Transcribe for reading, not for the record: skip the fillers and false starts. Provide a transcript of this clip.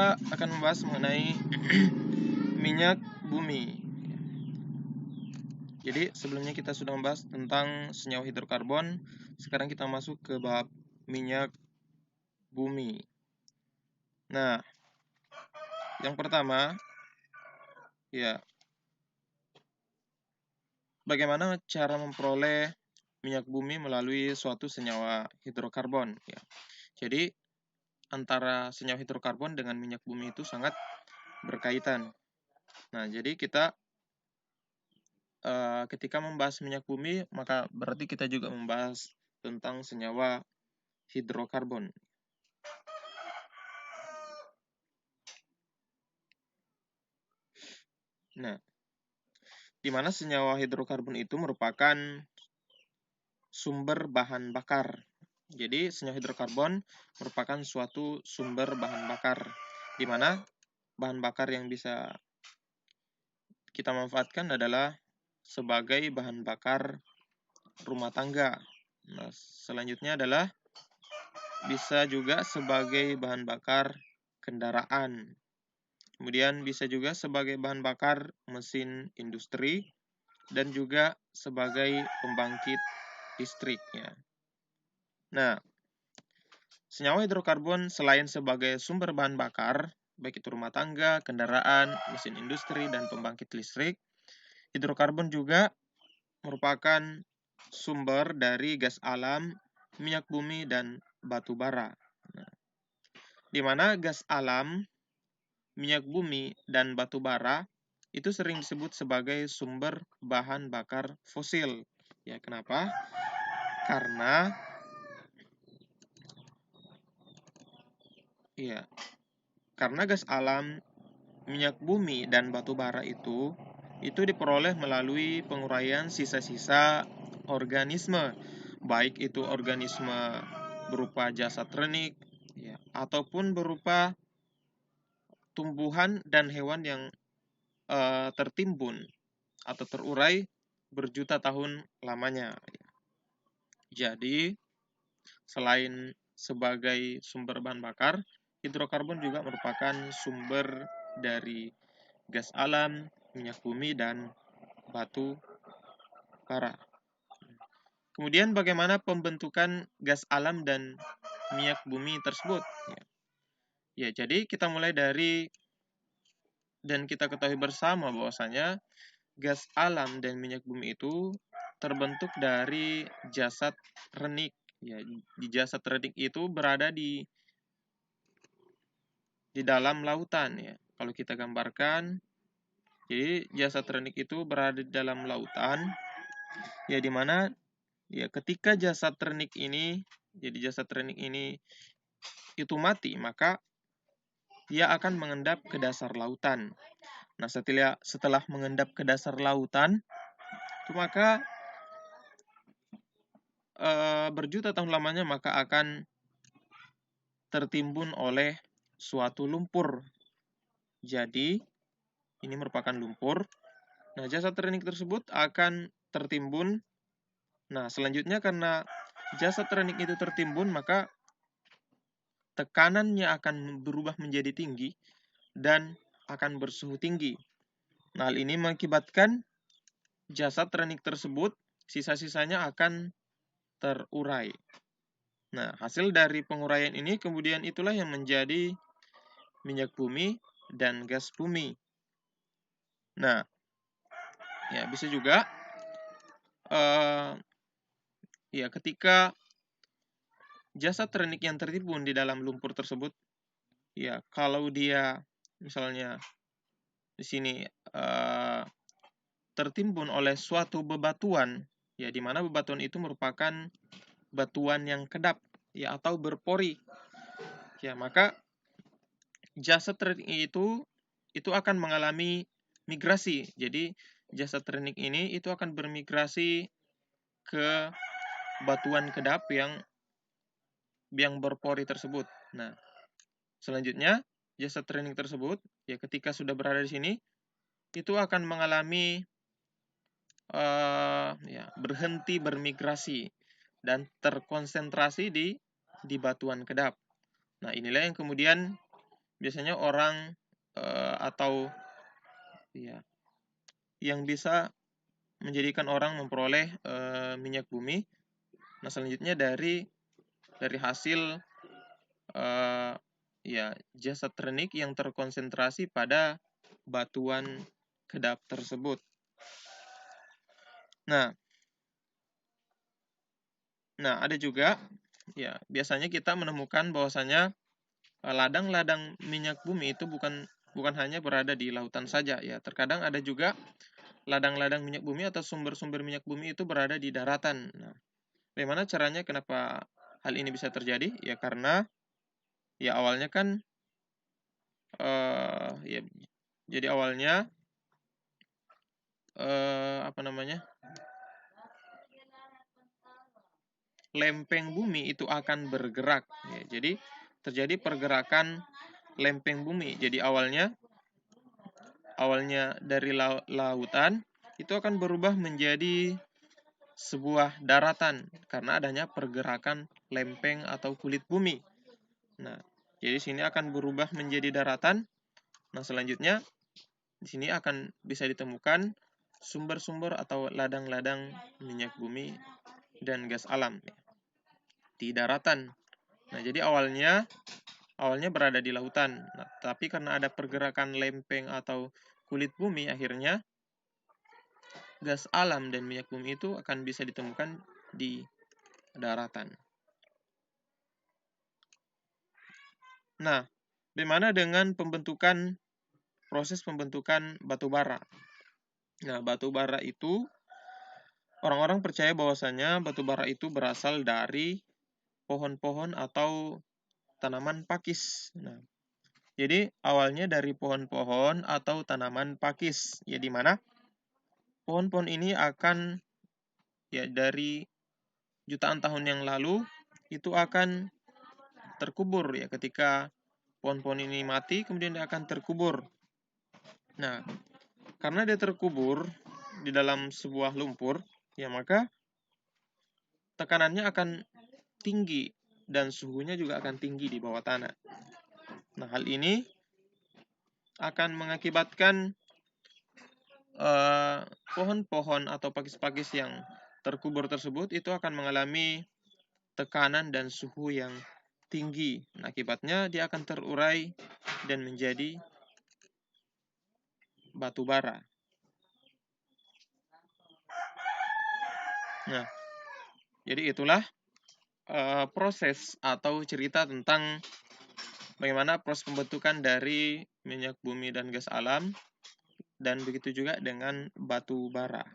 Kita akan membahas mengenai minyak bumi. Jadi sebelumnya kita sudah membahas tentang senyawa hidrokarbon. Sekarang kita masuk ke bab minyak bumi. Nah, yang pertama, ya, bagaimana cara memperoleh minyak bumi melalui suatu senyawa hidrokarbon? Ya. Jadi antara senyawa hidrokarbon dengan minyak bumi itu sangat berkaitan. Nah, jadi kita ketika membahas minyak bumi, maka berarti kita juga membahas tentang senyawa hidrokarbon. Nah, di mana senyawa hidrokarbon itu merupakan sumber bahan bakar. Jadi, senyawa hidrokarbon merupakan suatu sumber bahan bakar, di mana bahan bakar yang bisa kita manfaatkan adalah sebagai bahan bakar rumah tangga. Nah, selanjutnya adalah bisa juga sebagai bahan bakar kendaraan. Kemudian bisa juga sebagai bahan bakar mesin industri dan juga sebagai pembangkit listrik. Ya. Nah, senyawa hidrokarbon selain sebagai sumber bahan bakar, baik itu rumah tangga, kendaraan, mesin industri, dan pembangkit listrik, hidrokarbon juga merupakan sumber dari gas alam, minyak bumi, dan batu bara. Nah, di mana gas alam, minyak bumi, dan batu bara itu sering disebut sebagai sumber bahan bakar fosil. Ya, kenapa? Karena gas alam, minyak bumi, dan batu bara itu diperoleh melalui penguraian sisa-sisa organisme, baik itu organisme berupa jasad renik, ya, ataupun berupa tumbuhan dan hewan yang tertimbun atau terurai berjuta tahun lamanya. Jadi, selain sebagai sumber bahan bakar, hidrokarbon juga merupakan sumber dari gas alam, minyak bumi, dan batu bara. Kemudian bagaimana pembentukan gas alam dan minyak bumi tersebut? Ya, jadi kita mulai dari, dan kita ketahui bersama bahwasanya gas alam dan minyak bumi itu terbentuk dari jasad renik. Ya, di jasad renik itu berada di dalam lautan. Ya. Kalau kita gambarkan, jadi jasad renik itu berada di dalam lautan. Ya, di mana ya ketika jasad renik ini, jadi jasad renik ini itu mati, maka ia akan mengendap ke dasar lautan. Nah, setelah mengendap ke dasar lautan, itu maka berjuta tahun lamanya maka akan tertimbun oleh suatu lumpur. Jadi, ini merupakan lumpur. Nah, jasad renik tersebut akan tertimbun. Nah, selanjutnya karena jasad renik itu tertimbun, maka tekanannya akan berubah menjadi tinggi dan akan bersuhu tinggi. Nah, hal ini mengakibatkan jasad renik tersebut sisa-sisanya akan terurai. Nah, hasil dari penguraian ini kemudian itulah yang menjadi minyak bumi dan gas bumi. Nah, ya bisa juga ya ketika jasad renik yang tertimbun di dalam lumpur tersebut, ya kalau dia misalnya di sini tertimbun oleh suatu bebatuan, ya di mana bebatuan itu merupakan batuan yang kedap, ya atau berpori, ya maka jasad renik itu akan mengalami migrasi. Jadi jasad renik ini itu akan bermigrasi ke batuan kedap yang berpori tersebut. Nah, selanjutnya jasad renik tersebut ya ketika sudah berada di sini itu akan mengalami berhenti bermigrasi dan terkonsentrasi di batuan kedap. Nah, inilah yang kemudian biasanya orang atau ya yang bisa menjadikan orang memperoleh minyak bumi. Nah, selanjutnya dari hasil ya jasa teknik yang terkonsentrasi pada batuan kedap tersebut. Nah, ada juga ya biasanya kita menemukan bahwasanya ladang-ladang minyak bumi itu bukan hanya berada di lautan saja ya. Terkadang ada juga ladang-ladang minyak bumi atau sumber-sumber minyak bumi itu berada di daratan. Nah, bagaimana caranya kenapa hal ini bisa terjadi? Ya karena ya awalnya kan ya jadi awalnya lempeng bumi itu akan bergerak ya. Jadi terjadi pergerakan lempeng bumi. Jadi awalnya dari lautan itu akan berubah menjadi sebuah daratan karena adanya pergerakan lempeng atau kulit bumi. Nah, jadi sini akan berubah menjadi daratan. Nah, selanjutnya di sini akan bisa ditemukan sumber-sumber atau ladang-ladang minyak bumi dan gas alam di daratan. Nah, jadi awalnya berada di lautan. Nah, tapi karena ada pergerakan lempeng atau kulit bumi, akhirnya gas alam dan minyak bumi itu akan bisa ditemukan di daratan. Nah, bagaimana dengan proses pembentukan batu bara? Nah, batu bara itu orang-orang percaya bahwasanya batu bara itu berasal dari pohon-pohon atau tanaman pakis. Nah, jadi awalnya dari pohon-pohon atau tanaman pakis, ya di mana pohon-pohon ini akan ya dari jutaan tahun yang lalu itu akan terkubur ya ketika pohon-pohon ini mati kemudian dia akan terkubur. Nah, karena dia terkubur di dalam sebuah lumpur, ya maka tekanannya akan tinggi dan suhunya juga akan tinggi di bawah tanah. Nah, hal ini akan mengakibatkan pohon-pohon atau pakis-pakis yang terkubur tersebut itu akan mengalami tekanan dan suhu yang tinggi. Nah, akibatnya dia akan terurai dan menjadi batu bara. Nah, jadi itulah proses atau cerita tentang bagaimana proses pembentukan dari minyak bumi dan gas alam, dan begitu juga dengan batu bara.